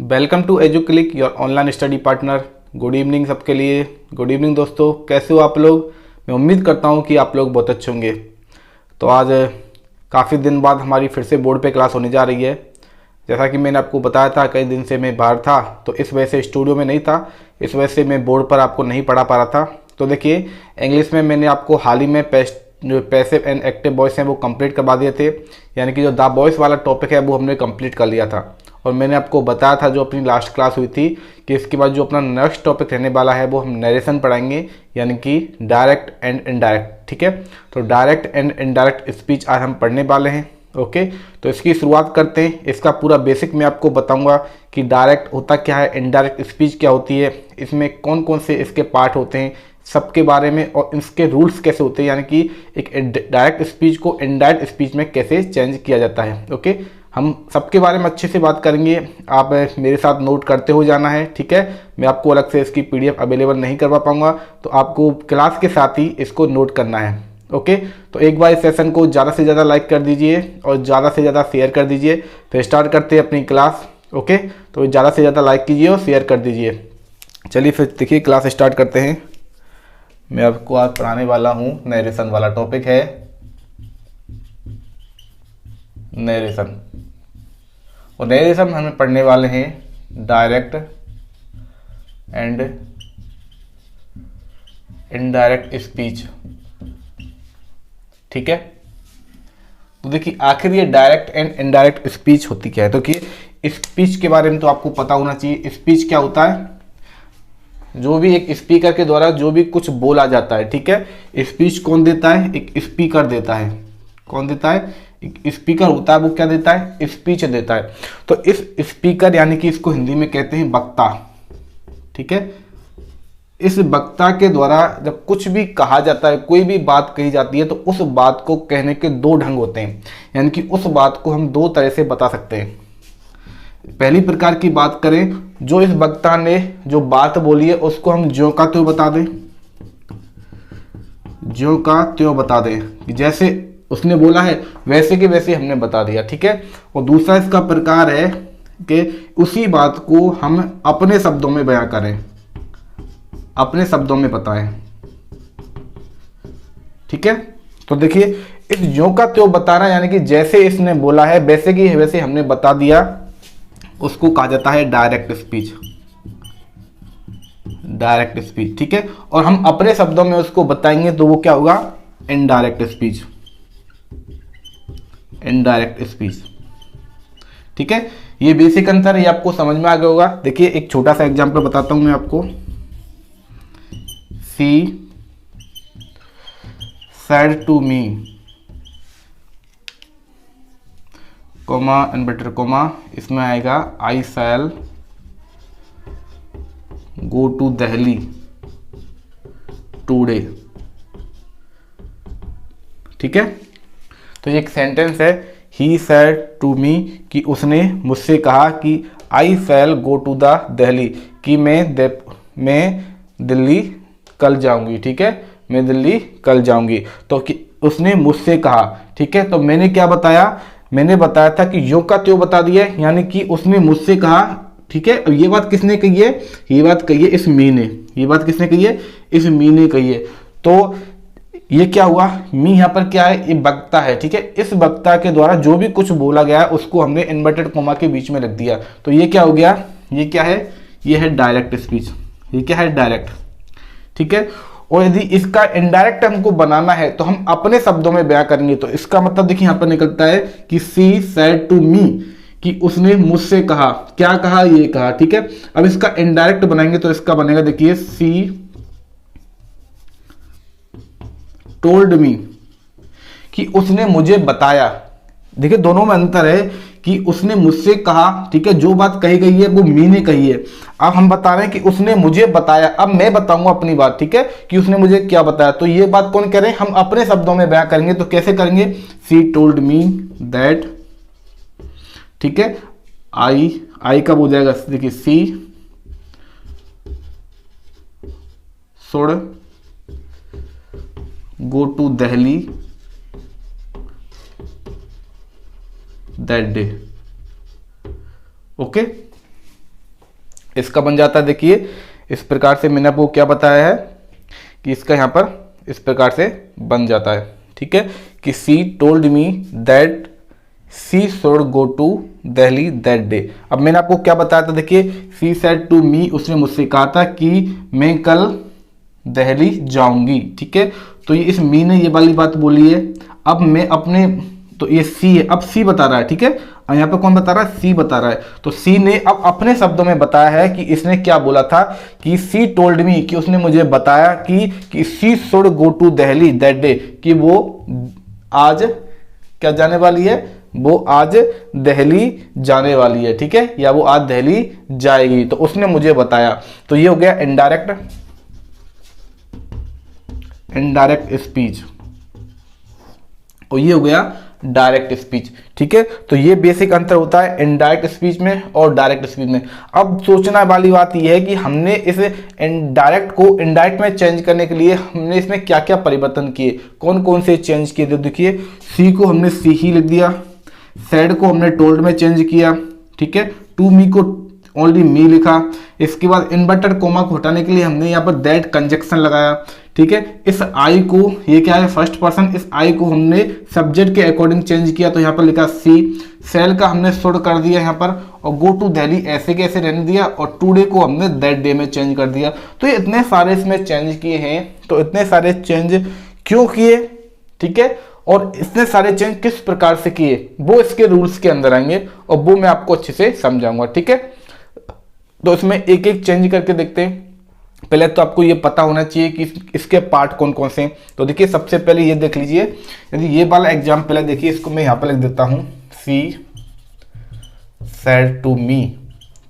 Welcome to Educlick your online study partner. Good evening सबके लिए। Good evening दोस्तों, कैसे हो आप लोग। मैं उम्मीद करता हूँ कि आप लोग बहुत अच्छे होंगे। तो आज काफ़ी दिन बाद हमारी फिर से बोर्ड पे क्लास होने जा रही है। जैसा कि मैंने आपको बताया था, कई दिन से मैं बाहर था तो इस वजह से स्टूडियो में नहीं था, इस वजह से मैं बोर्ड पर आपको नहीं पढ़ा पा रहा था। तो देखिए, इंग्लिश में मैंने आपको हाल ही में जो पैसिव एंड एक्टिव वॉइस हैं वो कंप्लीट करवा दिए थे, यानी कि जो द वॉइस वाला टॉपिक है वो हमने कंप्लीट कर लिया था। और मैंने आपको बताया था जो अपनी लास्ट क्लास हुई थी कि इसके बाद जो अपना नेक्स्ट टॉपिक रहने वाला है वो हम नरेशन पढ़ाएंगे, यानी कि डायरेक्ट एंड इनडायरेक्ट। ठीक है, तो डायरेक्ट एंड इनडायरेक्ट स्पीच आज हम पढ़ने वाले हैं। ओके, तो इसकी शुरुआत करते हैं। इसका पूरा बेसिक मैं आपको बताऊंगा कि डायरेक्ट होता क्या है, इनडायरेक्ट स्पीच क्या होती है, इसमें कौन कौन से इसके पार्ट होते हैं, सबके बारे में, और इसके रूल्स कैसे होते हैं, यानी कि एक डायरेक्ट स्पीच को इनडायरेक्ट स्पीच में कैसे चेंज किया जाता है। ओके, हम सबके बारे में अच्छे से बात करेंगे। आप मेरे साथ नोट करते हो जाना है। ठीक है, मैं आपको अलग से इसकी पीडीएफ अवेलेबल नहीं करवा पाऊंगा, तो आपको क्लास के साथ ही इसको नोट करना है। ओके, तो एक बार इस सेशन को ज़्यादा से ज़्यादा लाइक कर दीजिए और ज़्यादा से ज़्यादा शेयर कर दीजिए। फिर स्टार्ट करते हैं अपनी क्लास। ओके, तो ज़्यादा से ज़्यादा लाइक कीजिए और शेयर कर दीजिए। चलिए फिर देखिए, क्लास स्टार्ट करते हैं। मैं आपको आज पढ़ाने वाला हूँ नरेशन वाला टॉपिक है नरेशन। और नरेशन हमें पढ़ने वाले हैं डायरेक्ट एंड इनडायरेक्ट स्पीच। ठीक है, तो देखिए आखिर ये डायरेक्ट एंड इनडायरेक्ट स्पीच होती क्या है। तो कि स्पीच के बारे में तो आपको पता होना चाहिए। स्पीच क्या होता है, जो भी एक स्पीकर के द्वारा जो भी कुछ बोला जाता है। ठीक है, स्पीच कौन देता है, एक स्पीकर देता है। कौन देता है, एक स्पीकर होता है, वो क्या देता है, स्पीच देता है। तो इस स्पीकर यानी कि इसको हिंदी में कहते हैं वक्ता। ठीक है, इस वक्ता के द्वारा जब कुछ भी कहा जाता है, कोई भी बात कही जाती है, तो उस बात को कहने के दो ढंग होते हैं, यानी कि उस बात को हम दो तरह से बता सकते हैं। पहली प्रकार की बात करें, जो इस वक्ता ने जो बात बोली है उसको हम ज्यों का त्यों बता दें, ज्यों का त्यों बता दें, जैसे उसने बोला है वैसे के वैसे हमने बता दिया। ठीक है, और दूसरा इसका प्रकार है कि उसी बात को हम अपने शब्दों में बयां करें, अपने शब्दों में बताएं। ठीक है, तो देखिए इस ज्यों का त्यों बताना, यानी कि जैसे इसने बोला है वैसे की वैसे हमने बता दिया, उसको कहा जाता है डायरेक्ट स्पीच। Direct speech. ठीक है, और हम अपने शब्दों में उसको बताएंगे तो वो क्या होगा, इनडायरेक्ट स्पीच। Indirect speech. ठीक है, ये बेसिक अंतर ये आपको समझ में आ गया होगा। देखिए एक छोटा सा एग्जांपल बताता हूं मैं आपको। She said to me, comma inverted comma, इसमें आएगा I shall go to Delhi today. ठीक है, तो ये एक सेंटेंस है, ही सेड टू मी, कि उसने मुझसे कहा कि आई shall go to the Delhi, कि मैं दिल्ली कल जाऊंगी। ठीक है, मैं दिल्ली कल जाऊंगी। तो कि उसने मुझसे कहा। ठीक है, तो मैंने क्या बताया, मैंने बताया था कि यो का त्यों बता दिया, यानी कि उसने मुझसे कहा। ठीक है, ये बात किसने कही है, ये बात कही है इस मी ने। ये बात किसने कही है, इस मी ने कही है। तो ये क्या हुआ, मी यहाँ पर क्या है, ये वक्ता है। ठीक है, इस वक्ता के द्वारा जो भी कुछ बोला गया है उसको हमने इन्वर्टेड कोमा के बीच में रख दिया। तो ये क्या हो गया, ये क्या है, ये है डायरेक्ट स्पीच। ये क्या है, डायरेक्ट। ठीक है, और यदि इसका इनडायरेक्ट हमको बनाना है तो हम अपने शब्दों में बयां करेंगे। तो इसका मतलब देखिए यहां पर निकलता है कि सी सेड टू मी, कि उसने मुझसे कहा। क्या कहा, ये कहा। ठीक है, अब इसका इनडायरेक्ट बनाएंगे तो इसका बनेगा, देखिए सी टोल्ड मी, कि उसने मुझे बताया। देखिए दोनों में अंतर है कि उसने मुझसे कहा। ठीक है, जो बात कही गई है वो मी ने कही है। अब हम बता रहे हैं कि उसने मुझे बताया। अब मैं बताऊंगा अपनी बात। ठीक है, कि उसने मुझे क्या बताया। तो ये बात कौन कह रहे हैं, हम अपने शब्दों में बयां करेंगे। तो कैसे करेंगे, सी टोल्ड मी दैट। ठीक है, आई कब हो जाएगा, देखिए she should go to Delhi that day. Okay, इसका बन जाता है, देखिए इस प्रकार से मैंने आपको क्या बताया है कि इसका यहाँ पर इस प्रकार से बन जाता है, ठीक है, कि she told me that she should go to Delhi that day. अब मैंने आपको क्या बताया था, देखिए सी सेड टू मी, उसने मुझसे कहा था कि मैं कल दिल्ली जाऊंगी, ठीक है। तो ये इस मी ने ये वाली बात बोली है। अब मैं अपने, तो ये सी है, अब सी बता रहा है, ठीक है, और यहाँ पे कौन बता रहा है, सी बता रहा है। तो सी ने अब अपने शब्दों में बताया है कि इसने क्या बोला था कि सी टोल्ड मी, कि उसने मुझे बताया कि she should go to Delhi that day, कि वो आज क्या जाने वाली है, वो आज दिल्ली जाने वाली है, ठीक है, या वो आज दिल्ली जाएगी, तो उसने मुझे बताया। तो ये हो गया इनडायरेक्ट स्पीच, और ये हो गया डायरेक्ट स्पीच, ठीक है। तो ये बेसिक अंतर होता है इनडायरेक्ट स्पीच में और डायरेक्ट स्पीच में। अब सोचना वाली बात यह है कि हमने इस इनडायरेक्ट को इनडायरेक्ट में चेंज करने के लिए हमने इसमें क्या क्या परिवर्तन किए, कौन कौन से चेंज किए। तो देखिए सी को हमने सी ही लिख दिया, सैड को हमने टोल्ड में चेंज किया, ठीक है, टू मी को ओनली मी लिखा। इसके बाद इन्वर्टेड कोमा को हटाने के लिए हमने यहाँ पर दैट कंजक्शन लगाया, ठीक है। इस आई को, ये क्या है फर्स्ट पर्सन, इस आई को हमने सब्जेक्ट के अकॉर्डिंग चेंज किया, तो यहाँ पर लिखा सी। सेल का हमने शुड कर दिया यहाँ पर, और गो टू दिल्ली ऐसे के ऐसे रहने दिया, और टुडे को हमने दैट डे में चेंज कर दिया। तो ये इतने सारे इसमें चेंज किए हैं। तो इतने सारे चेंज क्यों किए, ठीक है, और इतने सारे चेंज किस प्रकार से किए, वो इसके रूल्स के अंदर आएंगे और वो मैं आपको अच्छे से समझाऊंगा, ठीक है। तो इसमें एक एक चेंज करके देखते हैं। पहले तो आपको ये पता होना चाहिए कि इसके पार्ट कौन कौन से हैं। तो देखिए सबसे पहले ये देख लीजिए, यदि ये वाला एग्जाम्पल है, देखिए इसको मैं यहाँ पर लिख देता हूँ, सी सेड टू मी,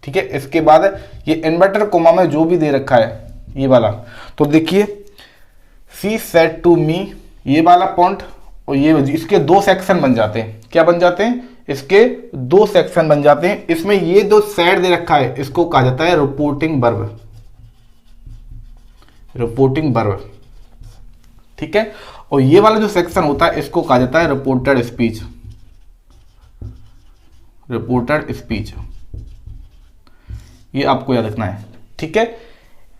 ठीक है। इसके बाद ये इन्वर्टर कोमा में जो भी दे रखा है ये वाला, तो देखिए सी सेड टू मी, ये वाला पॉइंट और ये, इसके दो सेक्शन बन जाते हैं। क्या बन जाते हैं, इसके दो सेक्शन बन जाते हैं। इसमें ये दो सेड दे रखा है, इसको कहा जाता है रिपोर्टिंग वर्ब, रिपोर्टिंग वर्ब, ठीक है। और ये वाला जो सेक्शन होता है इसको कहा जाता है रिपोर्टेड स्पीच, रिपोर्टेड स्पीच, ये आपको याद रखना है, ठीक है।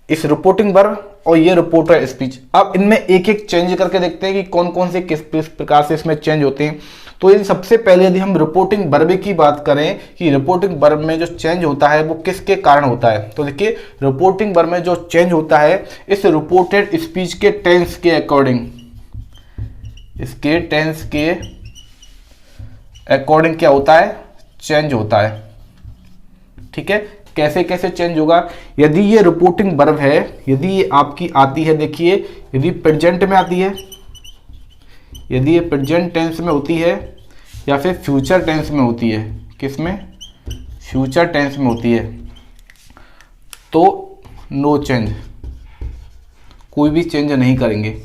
इस रिपोर्टिंग वर्ब और ये रिपोर्टेड स्पीच, अब इनमें एक एक चेंज करके देखते हैं कि कौन कौन से किस प्रकार से इसमें चेंज होते हैं। तो यदि सबसे पहले यदि हम रिपोर्टिंग वर्ब की बात करें कि रिपोर्टिंग वर्ब में जो चेंज होता है वो किसके कारण होता है, तो देखिए रिपोर्टिंग वर्ब में जो चेंज होता है इस रिपोर्टेड स्पीच के टेंस के अकॉर्डिंग, इसके टेंस के अकॉर्डिंग क्या होता है, चेंज होता है, ठीक है। कैसे कैसे चेंज होगा, यदि ये रिपोर्टिंग वर्ब है, यदि ये आपकी आती है, देखिए यदि प्रेजेंट में आती है, यदि ये प्रेजेंट टेंस में होती है या फिर फ्यूचर टेंस में होती है, किसमें, फ्यूचर टेंस में होती है, तो नो चेंज, कोई भी चेंज नहीं करेंगे,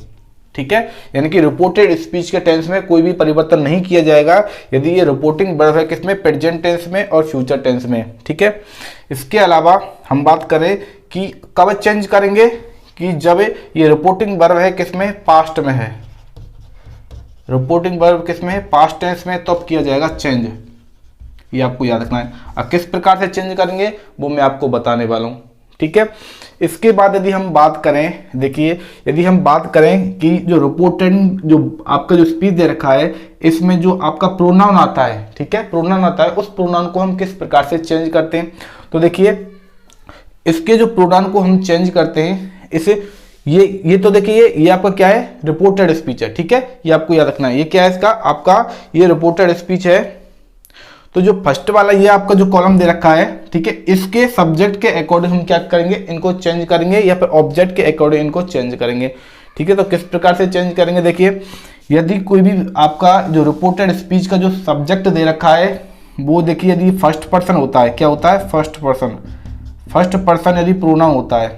ठीक है। यानी कि रिपोर्टेड स्पीच के टेंस में कोई भी परिवर्तन नहीं किया जाएगा यदि ये रिपोर्टिंग वर्ब है, किसमें, प्रेजेंट टेंस में और फ्यूचर टेंस में, ठीक है। इसके अलावा हम बात करें कि कब चेंज करेंगे, कि जब ये रिपोर्टिंग वर्ब है किसमें, पास्ट में है, रिपोर्टिंग वर्ब किसमें है, पास्ट टेंस में, तब किया जाएगा चेंज, ये आपको याद रखना है। अब किस प्रकार से चेंज करेंगे वो मैं आपको बताने वाला हूँ, ठीक है। इसके बाद यदि हम बात करें, देखिए यदि हम बात करें कि जो रिपोर्टेड, जो आपका जो स्पीच दे रखा है इसमें जो आपका प्रोनाउन आता है, ठीक है, प्रोनाउन आता है, उस प्रोनाउन को हम किस प्रकार से चेंज करते हैं। तो देखिए इसके जो प्रोनाउन को हम चेंज करते हैं, इसे ये तो देखिए ये आपका क्या है, रिपोर्टेड स्पीच है, ठीक है, ये आपको याद रखना है। ये क्या है, इसका आपका ये रिपोर्टेड स्पीच है। तो जो फर्स्ट वाला ये आपका जो कॉलम दे रखा है, ठीक है, इसके सब्जेक्ट के अकॉर्डिंग हम क्या करेंगे, इनको चेंज करेंगे, या फिर ऑब्जेक्ट के अकॉर्डिंग इनको चेंज करेंगे, ठीक है। तो किस प्रकार से चेंज करेंगे, देखिए यदि कोई भी आपका जो रिपोर्टेड स्पीच का जो सब्जेक्ट दे रखा है वो देखिए यदि फर्स्ट पर्सन होता है, क्या होता है, फर्स्ट पर्सन यदि प्रोनाउन होता है,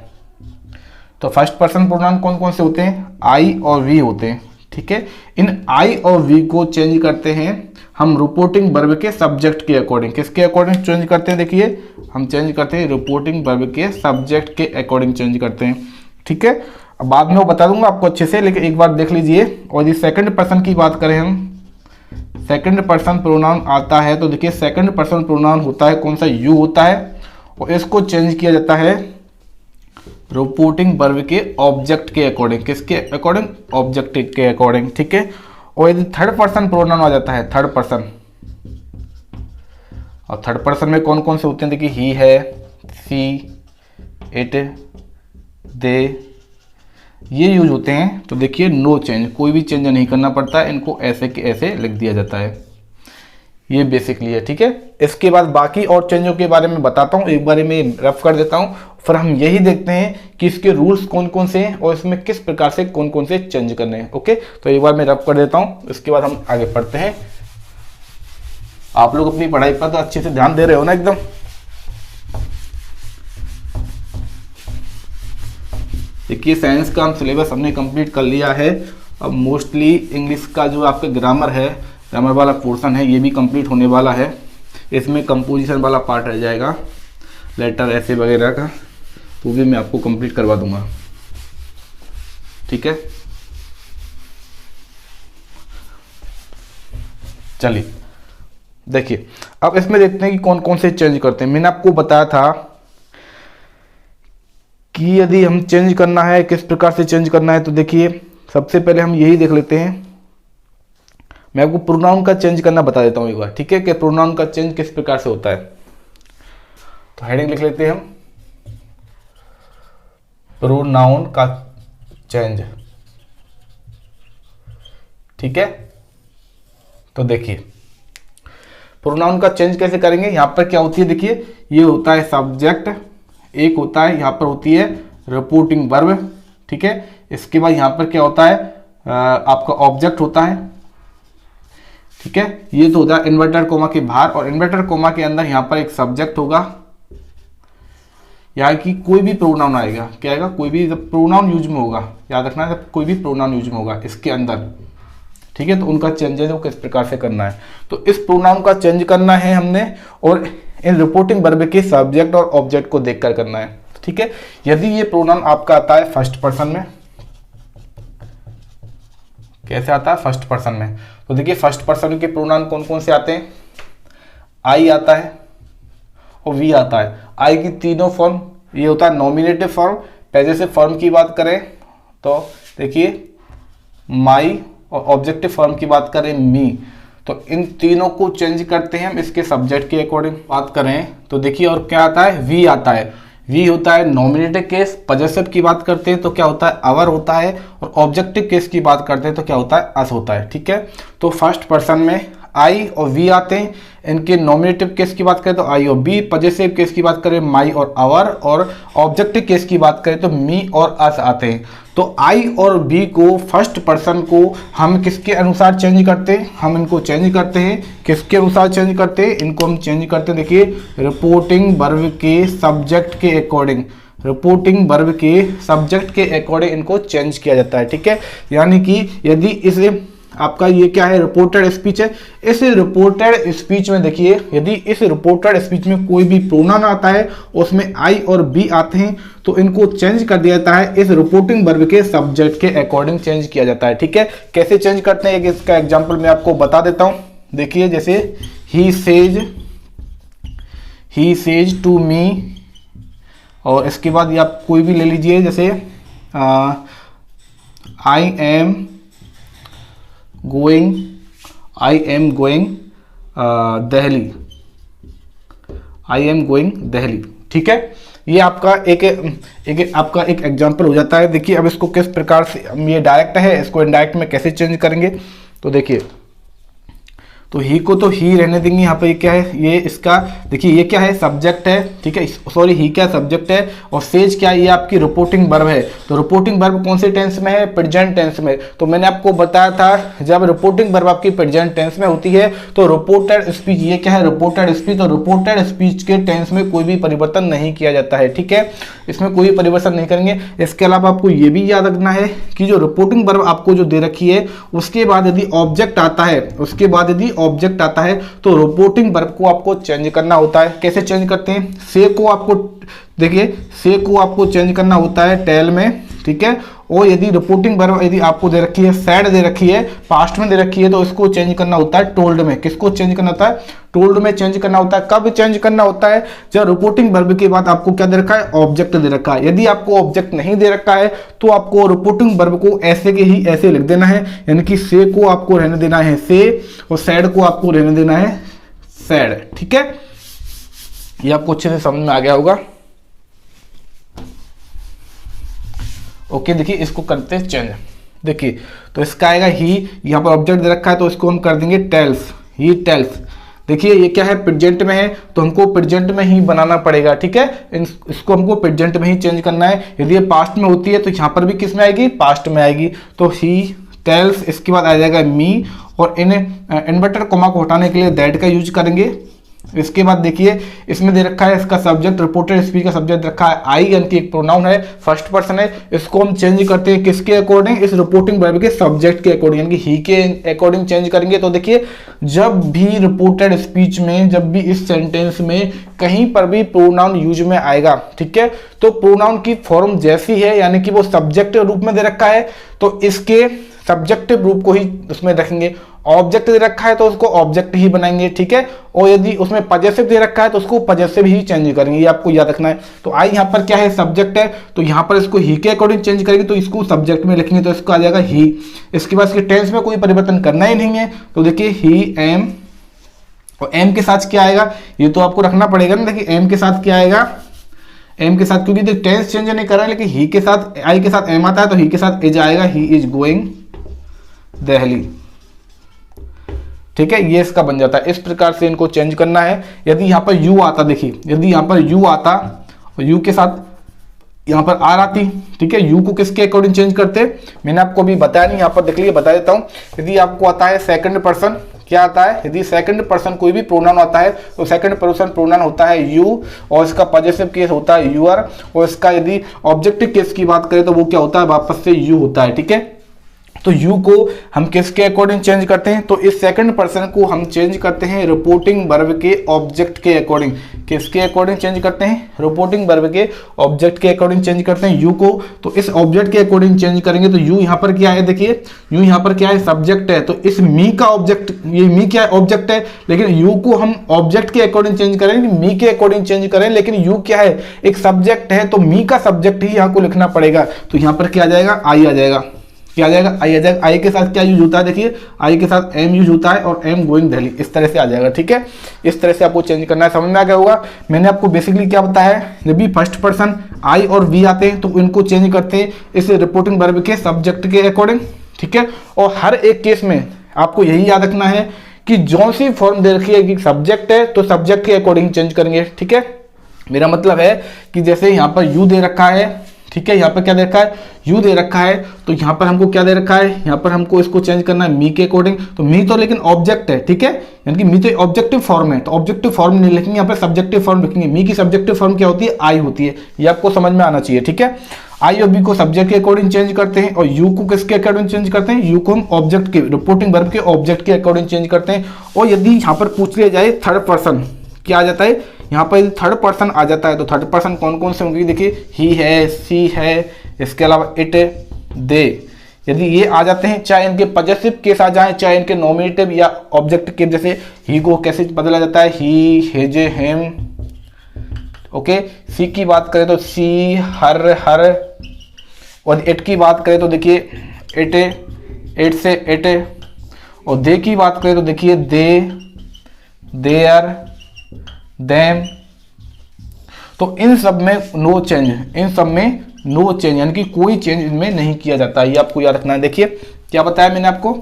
तो फर्स्ट पर्सन प्रोनाउन कौन कौन से होते हैं, आई और वी होते हैं, ठीक है। इन आई और वी को चेंज करते हैं हम रिपोर्टिंग वर्ब के सब्जेक्ट के अकॉर्डिंग, किसके अकॉर्डिंग चेंज करते हैं, देखिए हम चेंज करते हैं रिपोर्टिंग वर्ब के सब्जेक्ट के अकॉर्डिंग चेंज करते हैं, ठीक है। अब बाद में वो बता दूंगा आपको अच्छे से, लेकिन एक बार देख लीजिए। और ये सेकंड पर्सन की बात करें हम, सेकंड पर्सन प्रोनाउन आता है, तो देखिए सेकंड पर्सन प्रोनाउन होता है कौन सा, यू होता है, और इसको चेंज किया जाता है रिपोर्टिंग वर्ब के ऑब्जेक्ट के अकॉर्डिंग। किसके अकॉर्डिंग? ऑब्जेक्ट के अकॉर्डिंग, ठीक है। और यदि थर्ड पर्सन प्रोनाउन आ जाता है, थर्ड पर्सन, और थर्ड पर्सन में कौन कौन से होते हैं? देखिए ही है, सी, इट, दे, ये यूज होते हैं। तो देखिए नो चेंज, कोई भी चेंज नहीं करना पड़ता है, इनको ऐसे के ऐसे लिख दिया जाता है। ये बेसिकली है, ठीक है। इसके बाद बाकी और चेंजों के बारे में बताता हूँ, एक बारे में रफ कर देता हूँ, फिर हम यही देखते हैं कि इसके रूल्स कौन कौन से हैं और इसमें किस प्रकार से कौन कौन से चेंज करने हैं। ओके, तो एक बार मैं रफ कर देता हूँ, इसके बाद हम आगे पढ़ते हैं। आप लोग अपनी पढ़ाई पर तो अच्छे से ध्यान दे रहे हो ना एकदम? देखिए साइंस का हम सिलेबस हमने कंप्लीट कर लिया है। अब मोस्टली इंग्लिश का जो आपका ग्रामर है, ग्रामर वाला पोर्शन है, ये भी कंप्लीट होने वाला है। इसमें कंपोजिशन वाला पार्ट रह जाएगा, लेटर ऐसे वगैरह का, तो भी मैं आपको कंप्लीट करवा दूंगा, ठीक है। चलिए देखिए, अब इसमें देखते हैं कि कौन कौन से चेंज करते हैं। मैंने आपको बताया था कि यदि हम चेंज करना है, किस प्रकार से चेंज करना है, तो देखिए सबसे पहले हम यही देख लेते हैं। मैं आपको प्रोनाउन का चेंज करना बता देता हूं एक बार, ठीक है, कि प्रोनाउन का चेंज किस प्रकार से होता है। तो हेडिंग लिख लेते हैं हम, प्रोनाउन का चेंज, ठीक है। तो देखिए प्रोनाउन का चेंज कैसे करेंगे। यहां पर क्या होती है, देखिए ये होता है सब्जेक्ट, एक होता है, यहां पर होती है रिपोर्टिंग वर्ब, ठीक है। इसके बाद यहां पर क्या होता है, आपका ऑब्जेक्ट होता है, ठीक है। ये तो होता है इन्वर्टेड कोमा के बाहर, और इन्वर्टेड कोमा के अंदर यहां पर एक सब्जेक्ट होगा, यहाँ की कोई भी प्रोनाउन आएगा, क्या आएगा, कोई भी प्रोनाउन यूज में होगा, याद रखना है, कोई भी प्रोनाउन यूज में होगा इसके अंदर, ठीक है। तो उनका चेंजेस वो किस प्रकार से करना है, तो इस प्रोनाउन का चेंज करना है हमने, और इन रिपोर्टिंग वर्ब के सब्जेक्ट और ऑब्जेक्ट को देखकर करना है, ठीक है। यदि ये प्रोनाउन आपका आता है फर्स्ट पर्सन में, कैसे आता है, फर्स्ट पर्सन में, तो देखिए फर्स्ट पर्सन के प्रोनाउन कौन कौन से आते हैं, आई आता है और वी आता है। आई की तीनों फॉर्म, ये होता है नॉमिनेटिव फॉर्म। पहले से फॉर्म की बात करें तो देखिए माई, और ऑब्जेक्टिव फॉर्म की बात करें मी, तो इन तीनों को चेंज करते हैं हम इसके सब्जेक्ट के अकॉर्डिंग। बात करें तो देखिए और क्या आता है, वी आता है। वी होता है नॉमिनेटिव केस। पजेसिव की बात करते हैं तो क्या होता है, अवर होता है, और ऑब्जेक्टिव केस की बात करते हैं तो क्या होता है, अस होता है, ठीक है। तो फर्स्ट पर्सन में आई और वी आते हैं। इनके नॉमिनेटिव केस की बात करें तो आई और बी, पजेसिव केस की बात करें माई और आवर, और ऑब्जेक्टिव केस की बात करें तो मी और अस आते हैं। तो आई और बी को, फर्स्ट पर्सन को हम किसके अनुसार चेंज करते हैं, हम इनको चेंज करते हैं, किसके अनुसार चेंज करते हैं, इनको हम चेंज करते हैं, देखिए रिपोर्टिंग वर्ब के सब्जेक्ट के अकॉर्डिंग, रिपोर्टिंग वर्ब के सब्जेक्ट के अकॉर्डिंग इनको चेंज किया जाता है, ठीक है। यानी कि यदि इसे आपका ये क्या है, रिपोर्टेड स्पीच है, इस रिपोर्टेड स्पीच में देखिए, यदि इस रिपोर्टेड स्पीच में कोई भी प्रोनाउन आता है, उसमें आई और बी आते हैं, तो इनको चेंज कर दिया जाता है, इस रिपोर्टिंग वर्ब के सब्जेक्ट के अकॉर्डिंग चेंज किया जाता है, ठीक है। कैसे चेंज करते हैं, इसका एग्जांपल मैं आपको बता देता हूं। देखिए जैसे ही सेज टू मी, और इसके बाद ये आप कोई भी ले लीजिए, जैसे I am going Delhi, I am going Delhi, ठीक है। ये आपका एक आपका एक एग्जांपल हो जाता है। देखिए अब इसको किस प्रकार से, हम ये डायरेक्ट है, इसको इनडायरेक्ट में कैसे चेंज करेंगे, तो देखिए, तो ही को तो ही रहने देंगे। यहाँ पे ये क्या है, ये इसका देखिए ये क्या है, सब्जेक्ट है, ठीक है, सॉरी ही क्या सब्जेक्ट है, और सेज क्या है, ये आपकी रिपोर्टिंग वर्ब है। तो रिपोर्टिंग वर्ब कौन से टेंस में है, प्रेजेंट टेंस में। तो मैंने आपको बताया था जब रिपोर्टिंग वर्ब आपकी प्रेजेंट टेंस में होती है तो रिपोर्टेड स्पीच, ये क्या है, रिपोर्टेड स्पीच, तो रिपोर्टेड स्पीच के टेंस में कोई भी परिवर्तन नहीं किया जाता है, ठीक है, इसमें कोई परिवर्तन नहीं करेंगे। इसके अलावा आपको ये भी याद रखना है कि जो रिपोर्टिंग वर्ब आपको जो दे रखी है, उसके बाद यदि ऑब्जेक्ट आता है, उसके बाद यदि ऑब्जेक्ट आता है तो रिपोर्टिंग वर्ब को आपको चेंज करना होता है। कैसे चेंज करते हैं, से को आपको देखिए, से को आपको चेंज करना होता है टेल में, ठीक है, और यदि रिपोर्टिंग वर्ब यदि आपको दे रखी है सैड दे रखी है, पास्ट में दे रखी है, तो इसको चेंज करना होता है टोल्ड में। किसको चेंज करना होता है? टोल्ड में चेंज करना होता है। कब चेंज करना होता है? जब रिपोर्टिंग वर्ब के बाद आपको क्या दे रखा है? ऑब्जेक्ट दे रखा है। यदि आपको ऑब्जेक्ट नहीं दे रखा है तो आपको रिपोर्टिंग वर्ब को ऐसे के ही ऐसे लिख देना है, यानी कि से को आपको रहने देना है से और सैड को आपको रहने देना है सैड। ठीक है, ये आपको अच्छे से समझ में आ गया होगा। ओके, देखिए इसको करते हैं चेंज। देखिए तो इसका आएगा ही, यहाँ पर ऑब्जेक्ट दे रखा है तो इसको हम कर देंगे टेल्स, ही टेल्स। देखिए ये क्या है? प्रेजेंट में है तो हमको प्रेजेंट में ही बनाना पड़ेगा। ठीक है, इसको हमको प्रेजेंट में ही चेंज करना है। यदि ये पास्ट में होती है तो यहाँ पर भी किस में आएगी? पास्ट में आएगी। तो ही टेल्स, इसके बाद आ जाएगा मी, और इन इन्वर्टेड कॉमा को हटाने के लिए दैट का यूज करेंगे। इसके बाद देखिए इसमें दे रखा है इसका सब्जेक्ट, रिपोर्टेड स्पीच का सब्जेक्ट रखा है आई, यानी कि एक प्रोनाउन है, फर्स्ट पर्सन है। इसको हम चेंज करते हैं किसके अकॉर्डिंग? इस रिपोर्टिंग वर्ब के सब्जेक्ट के अकॉर्डिंग, यानी कि ही के अकॉर्डिंग चेंज करेंगे। तो देखिए जब भी रिपोर्टेड स्पीच में, जब भी इस सेंटेंस में कहीं पर भी प्रोनाउन यूज में आएगा, ठीक है, तो प्रोनाउन की फॉर्म जैसी है, यानी कि वो सब्जेक्ट रूप में दे रखा है तो इसके सब्जेक्टिव रूप को ही उसमें रखेंगे। ऑब्जेक्ट दे रखा है तो उसको ऑब्जेक्ट ही बनाएंगे। ठीक है, और यदि उसमें पजेसिव दे रखा है तो उसको पजेसिव ही चेंज करेंगे, ये आपको याद रखना है। तो आई यहाँ पर क्या है? सब्जेक्ट है, तो यहाँ पर इसको ही के अकॉर्डिंग चेंज करेंगे, तो इसको सब्जेक्ट में लिखेंगे तो इसको आ जाएगा ही। इसके बाद इसके टेंस में कोई परिवर्तन करना ही नहीं है, तो देखिए ही एम, और एम के साथ क्या आएगा? ये तो आपको रखना पड़ेगा ना। देखिए एम के साथ क्या आएगा? एम के साथ, क्योंकि टेंस चेंज नहीं कर रहे हैं, लेकिन ही के साथ, आई के साथ एम आता है तो ही के साथ इज आएगा, ही इज गोइंग दिल्ली। ठीक है, ये इसका बन जाता है। इस प्रकार से इनको चेंज करना है। यदि यहाँ पर यू आता, देखिए यदि यहाँ पर यू आता और यू के साथ यहाँ पर आर आती, ठीक है, यू को किसके अकॉर्डिंग चेंज करते? मैंने आपको अभी बताया नहीं, यहाँ पर देख लीजिए, बता देता हूँ। यदि आपको आता है सेकंड पर्सन, क्या आता है? यदि सेकंड पर्सन कोई भी प्रोनाउन आता है तो सेकंड पर्सन प्रोनाउन होता है यू, और इसका पॉजेसिव केस होता है यूर, और इसका यदि ऑब्जेक्टिव केस की बात करें तो वो क्या होता है? वापस से यू होता है। ठीक है, तो यू को हम किसके अकॉर्डिंग चेंज करते हैं? तो इस सेकंड पर्सन को हम चेंज करते हैं रिपोर्टिंग वर्ब के ऑब्जेक्ट के अकॉर्डिंग। किसके अकॉर्डिंग चेंज करते हैं? रिपोर्टिंग वर्ब के ऑब्जेक्ट के अकॉर्डिंग चेंज करते हैं यू को। तो इस ऑब्जेक्ट के अकॉर्डिंग चेंज करेंगे तो यू यहाँ पर क्या है? देखिए यू यहाँ पर क्या है? सब्जेक्ट है, तो इस मी का ऑब्जेक्ट, ये मी क्या है? ऑब्जेक्ट है, लेकिन यू को हम ऑब्जेक्ट के अकॉर्डिंग चेंज करेंगे, मी के अकॉर्डिंग चेंज करें, लेकिन यू क्या है? एक सब्जेक्ट है, तो मी का सब्जेक्ट ही यहाँ को लिखना पड़ेगा। तो यहाँ पर क्या आ जाएगा? आई आ जाएगा। क्या आ जाएगा? आई आ जाएगा। आई के साथ क्या यूज होता है? देखिए आई के साथ एम यूज होता है, और एम गोइंग दिल्ली, इस तरह से आ जाएगा। ठीक है, इस तरह से आपको चेंज करना है। समझ में आ गया होगा। मैंने आपको बेसिकली क्या बताया है, जब भी फर्स्ट पर्सन आई और वी आते हैं तो इनको चेंज करते हैं इस रिपोर्टिंग वर्ब के सब्जेक्ट के अकॉर्डिंग। ठीक है, और हर एक केस में आपको यही याद रखना है कि जो सी फॉर्म दे रखी है कि सब्जेक्ट है तो सब्जेक्ट के अकॉर्डिंग चेंज करेंगे। ठीक है, मेरा मतलब है कि जैसे यहाँ पर यू दे रखा है, ठीक है, यहाँ पर क्या दे रखा है? यू दे रखा है, तो यहाँ पर हमको क्या दे रखा है? यहाँ पर हमको इसको चेंज करना है मी के अकॉर्डिंग। तो मी तो लेकिन ऑब्जेक्ट है, ठीक है, यानी कि मी तो ऑब्जेक्टिव फॉर्म है, तो ऑब्जेक्टिव फॉर्म नहीं लिखेंगे, यहाँ पर सब्जेक्टिव फॉर्म लिखेंगे। मी की सब्जेक्टिव फॉर्म क्या होती है? आई होती है। ये आपको समझ में आना चाहिए। ठीक है, आई और बी को सब्जेक्ट के अकॉर्डिंग चेंज करते हैं, और यू को किसके अकॉर्डिंग चेंज करते हैं? यू को हम ऑब्जेक्ट के, रिपोर्टिंग वर्ब के ऑब्जेक्ट के अकॉर्डिंग चेंज करते हैं। और यदि यहाँ पर पूछ लिया जाए थर्ड पर्सन, क्या आ जाता है? यहाँ पर थर्ड पर्सन आ जाता है, तो थर्ड पर्सन कौन कौन से होंगे? देखिए ही है, सी है, इसके अलावा इट, दे। यदि ये आ जाते हैं, चाहे इनके पॉजेसिव केस आ जाए, चाहे इनके नॉमिनेटिव या ऑब्जेक्ट केस, जैसे ही को कैसे बदला जाता है? ही, हिज, हिम। ओके, सी की बात करें तो सी, हर, और इट की बात करें तो देखिए इट, इट से इट, और दे की बात करें तो देखिए दे, देयर, देम। तो इन सब में नो चेंज, इन सब में नो चेंज, यानी कि कोई चेंज इनमें नहीं किया जाता। ये आपको याद रखना है। देखिए क्या बताया मैंने आपको,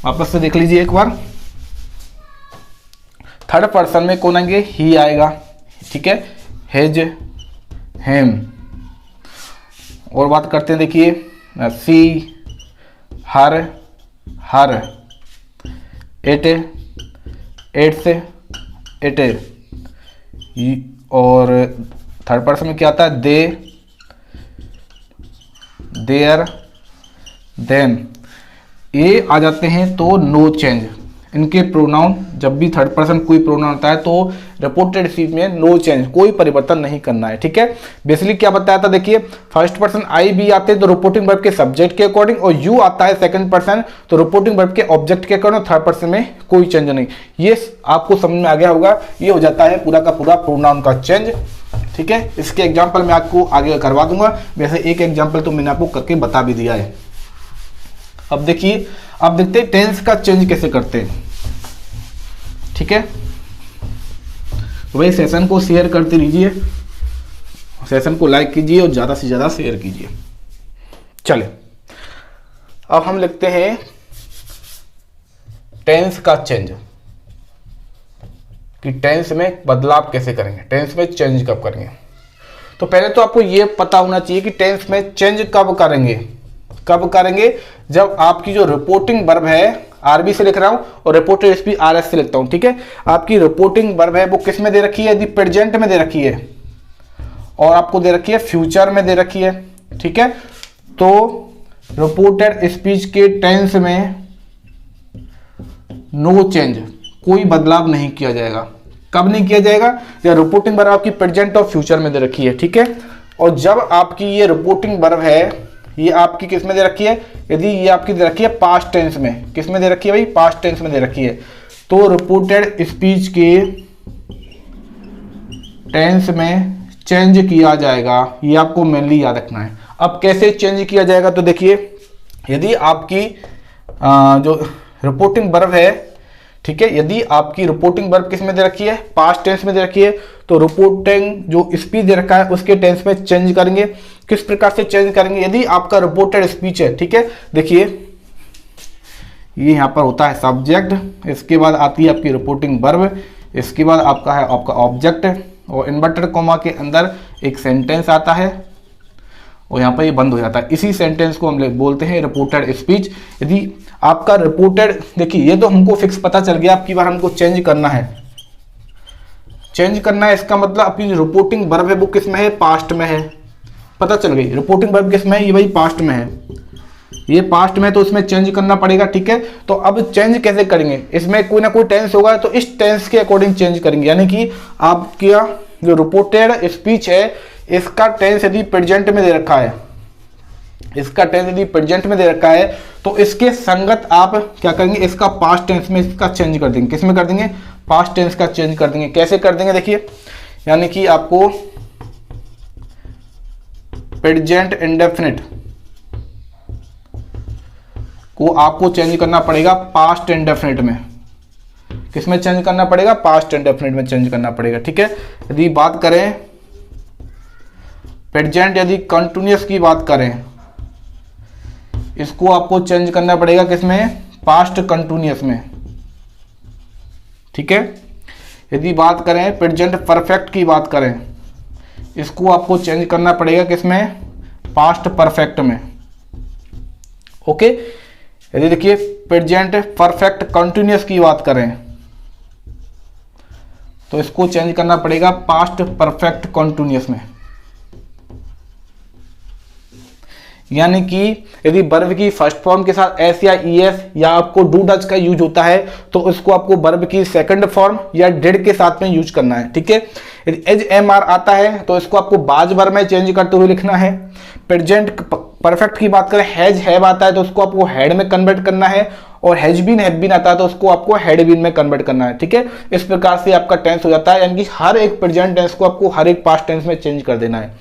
वापस से देख लीजिए एक बार। थर्ड पर्सन में कौन आएंगे? ही आएगा, ठीक है, हिज, हिम। और बात करते हैं, देखिए सी, हर, इट, इट्स, इट, और थर्ड पर्सन में क्या आता है? दे, देयर, देम। ये आ जाते हैं तो नो चेंज, इनके प्रोनाउन, जब भी थर्ड पर्सन कोई प्रोनाउन होता है तो रिपोर्टेड स्पीच में नो चेंज, कोई परिवर्तन नहीं करना है। ठीक है, बेसिकली क्या बताया था, देखिए फर्स्ट पर्सन आई भी आते हैं तो रिपोर्टिंग वर्ब के सब्जेक्ट के अकॉर्डिंग, और यू आता है सेकंड पर्सन तो रिपोर्टिंग वर्ब के ऑब्जेक्ट के अकॉर्डिंग, थर्ड पर्सन में कोई चेंज नहीं। ये आपको समझ में आ गया होगा, ये हो जाता है पूरा का पूरा प्रोनाउन का चेंज। ठीक है, इसके एग्जाम्पल मैं आपको आगे करवा दूंगा, वैसे एक एग्जाम्पल तो मैंने आपको करके बता भी दिया है। अब देखिए, अब देखते हैं टेंस का चेंज कैसे करते हैं। ठीक है, तो भाई सेशन को शेयर करते रहिए, सेशन को लाइक कीजिए और ज़्यादा से ज़्यादा शेयर कीजिए। चले, अब हम लिखते हैं टेंस का चेंज, कि टेंस में बदलाव कैसे करेंगे, टेंस में चेंज कब करेंगे। तो पहले तो आपको ये पता होना चाहिए कि टेंस में चेंज कब करेंगे, कब करेंगे, जब आपकी जो रिपोर्टिंग वर्ब है, आरबी से लिख रहा हूं और रिपोर्टेड स्पीच आरएस से लिखता हूं। ठीक है, आपकी रिपोर्टिंग वर्ब है वो किस में दे रखी है, यदि प्रेजेंट में दे रखी है और आपको दे रखी है फ्यूचर में दे रखी है। ठीक है, तो रिपोर्टेड स्पीच के टेंस में नो चेंज, कोई बदलाव नहीं किया जाएगा। कब नहीं किया जाएगा, या रिपोर्टिंग वर्ब आपकी प्रेजेंट और फ्यूचर में दे रखी है। ठीक है, और जब आपकी ये रिपोर्टिंग वर्ब है, ये आपकी किस में दे रखी है, यदि ये आपकी दे रखी है पास्ट टेंस में, किस में दे रखी है भाई, पास्ट टेंस में दे रखी है, तो रिपोर्टेड स्पीच के टेंस में चेंज किया जाएगा। ये आपको मेनली याद रखना है। अब कैसे चेंज किया जाएगा, तो देखिए यदि आपकी जो रिपोर्टिंग वर्ब है, ठीक है, यदि आपकी रिपोर्टिंग वर्ब किस में दे रखी है, पास्ट टेंस में दे रखी है, तो रिपोर्टिंग जो स्पीच दे रखा है उसके टेंस में चेंज करेंगे। किस प्रकार से चेंज करेंगे, यदि आपका रिपोर्टेड स्पीच है, ठीक है, देखिए ये यहाँ पर होता है सब्जेक्ट, इसके बाद आती है आपकी रिपोर्टिंग वर्ब, इसके बाद आपका है आपका ऑब्जेक्ट, और इन्वर्टेड कॉमा के अंदर एक सेंटेंस आता है और यहाँ पर ये बंद हो जाता है। इसी सेंटेंस को हम बोलते हैं रिपोर्टेड स्पीच। यदि आपका रिपोर्टेड, देखिए ये तो हमको फिक्स पता चल गया, अब की बार हमको चेंज करना है, चेंज करना है, इसका मतलब आपकी जो रिपोर्टिंग वर्ब है वो किस में है, पास्ट में है। पता चल गई रिपोर्टिंग वर्ब किस में है, ये भाई पास्ट में है, ये पास्ट में, तो इसमें चेंज करना पड़ेगा। ठीक है, तो अब चेंज कैसे करेंगे, इसमें कोई ना कोई टेंस होगा तो इस टेंस के अकॉर्डिंग चेंज करेंगे। यानी कि आपका जो रिपोर्टेड स्पीच है इसका टेंस यदि प्रेजेंट में दे रखा है, इसका टेंस यदि प्रेजेंट में दे रखा है तो इसके संगत आप क्या करेंगे, इसका पास्ट टेंस में इसका चेंज कर देंगे। किस में कर देंगे, पास्ट टेंस का चेंज कर देंगे। कैसे कर देंगे, देखिए यानी कि आपको प्रेजेंट इंडेफिनिट को आपको चेंज करना पड़ेगा पास्ट इंडेफिनिट में। किसमें चेंज करना पड़ेगा, पास्ट इंडेफिनिट में चेंज करना पड़ेगा। ठीक है, यदि बात करें प्रेजेंट, यदि कंटिन्यूअस की बात करें, इसको आपको चेंज करना पड़ेगा किसमें, पास्ट कंटिन्यूअस में। ठीक है, यदि बात करें प्रेजेंट परफेक्ट की बात करें, इसको आपको चेंज करना पड़ेगा किसमें, पास्ट परफेक्ट में। ओके, यदि देखिए प्रेजेंट परफेक्ट कंटिन्यूअस की बात करें तो इसको चेंज करना पड़ेगा पास्ट परफेक्ट कंटिन्यूअस में। यानी कि यदि वर्ब की फर्स्ट फॉर्म के साथ एस या ईएस या आपको डू डज का यूज होता है तो उसको आपको वर्ब की सेकंड फॉर्म या डिड के साथ में यूज करना है। ठीक है, यदि एज एम आर आता है तो इसको आपको बाज वर्ब में चेंज करते हुए लिखना है। प्रेजेंट परफेक्ट की बात करें, हैज हैव आता है तो उसको आपको हैड में कन्वर्ट करना है, और हैज बीन हैव बीन आता है तो उसको आपको हैड बीन में कन्वर्ट करना है। ठीक है, इस प्रकार से आपका टेंस हो जाता है, यानी कि हर एक प्रेजेंट टेंस को आपको हर एक पास्ट टेंस में चेंज कर देना है।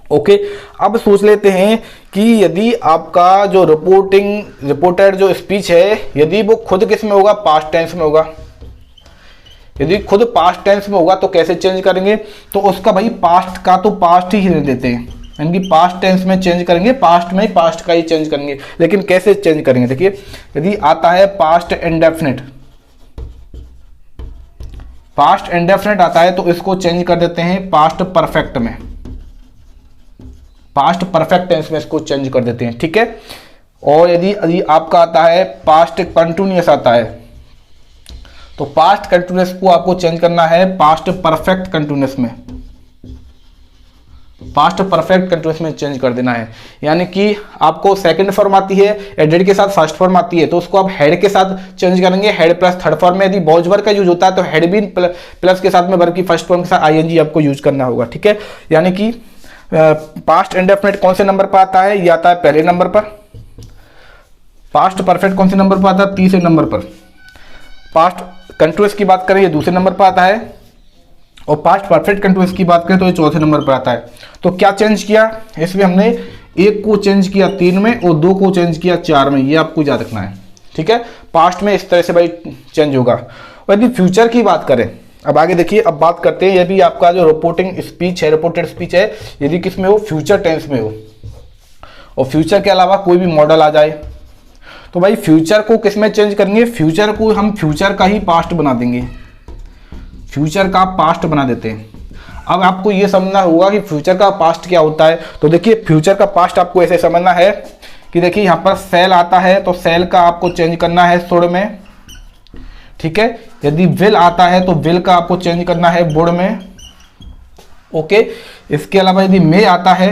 ओके, अब सोच लेते हैं कि यदि आपका जो रिपोर्टेड जो स्पीच है, यदि वो खुद किस में होगा, पास्ट टेंस में होगा। यदि खुद पास्ट टेंस में होगा तो कैसे चेंज करेंगे, तो उसका भाई पास्ट का तो पास्ट ही ले देते हैं, यानी कि पास्ट टेंस में चेंज करेंगे, पास्ट में पास्ट का ही चेंज करेंगे। लेकिन कैसे चेंज करेंगे, देखिए यदि आता है पास्ट इंडेफिनिट, पास्ट इंडेफिनिट आता है तो इसको चेंज कर देते हैं पास्ट परफेक्ट में, पास्ट परफेक्ट टेंस में इसको चेंज कर देते हैं। ठीक है, और यदि आपका आता है पास्ट कंटिन्यूअस आता है तो पास्ट कंटिन्यूअस को आपको चेंज करना है पास्ट परफेक्ट कंटिन्यूअस में। पास्ट परफेक्ट कंटिन्यूअस में चेंज कर देना है। यानी कि आपको सेकंड फॉर्म आती है या डेड के साथ फर्स्ट फॉर्म आती है तो उसको आप हेड के साथ चेंज करेंगे, हेड प्लस थर्ड फॉर्म में। यदि वॉज वर्ब का यूज होता है तो हेड भी प्लस के साथ में वर्ब की फर्स्ट फॉर्म के साथ आईएनजी आपको यूज करना होगा, ठीक है। यानी कि पास्ट इंडेफिनिट कौन से नंबर पर आता है, ये आता है पहले नंबर पर। पास्ट परफेक्ट कौन से नंबर पर आता है, तीसरे नंबर पर। पास्ट कंटिन्यूअस की बात करें ये दूसरे नंबर पर आता है, और पास्ट परफेक्ट कंटिन्यूअस की बात करें तो ये चौथे नंबर पर आता है। तो क्या चेंज किया इसमें, हमने एक को चेंज किया 3 में और 2 को चेंज किया 4 में, ये आपको याद रखना है, ठीक है। पास्ट में इस तरह से भाई चेंज होगा। और यदि फ्यूचर की बात करें, अब आगे देखिए, अब बात करते हैं यदि आपका जो रिपोर्टिंग स्पीच है, रिपोर्टेड स्पीच है, यदि किस में हो, फ्यूचर टेंस में हो, और फ्यूचर के अलावा कोई भी मॉडल आ जाए तो भाई फ्यूचर को किस में चेंज करेंगे, फ्यूचर को हम फ्यूचर का ही पास्ट बना देंगे, फ्यूचर का पास्ट बना देते हैं। अब आपको ये समझना होगा कि फ्यूचर का पास्ट क्या होता है। तो देखिए फ्यूचर का पास्ट आपको ऐसे समझना है कि देखिए यहाँ पर सेल आता है तो सेल का आपको चेंज करना है शुड में, ठीक है। यदि विल आता है तो विल का आपको चेंज करना है वुड में, ओके। इसके अलावा यदि मे आता है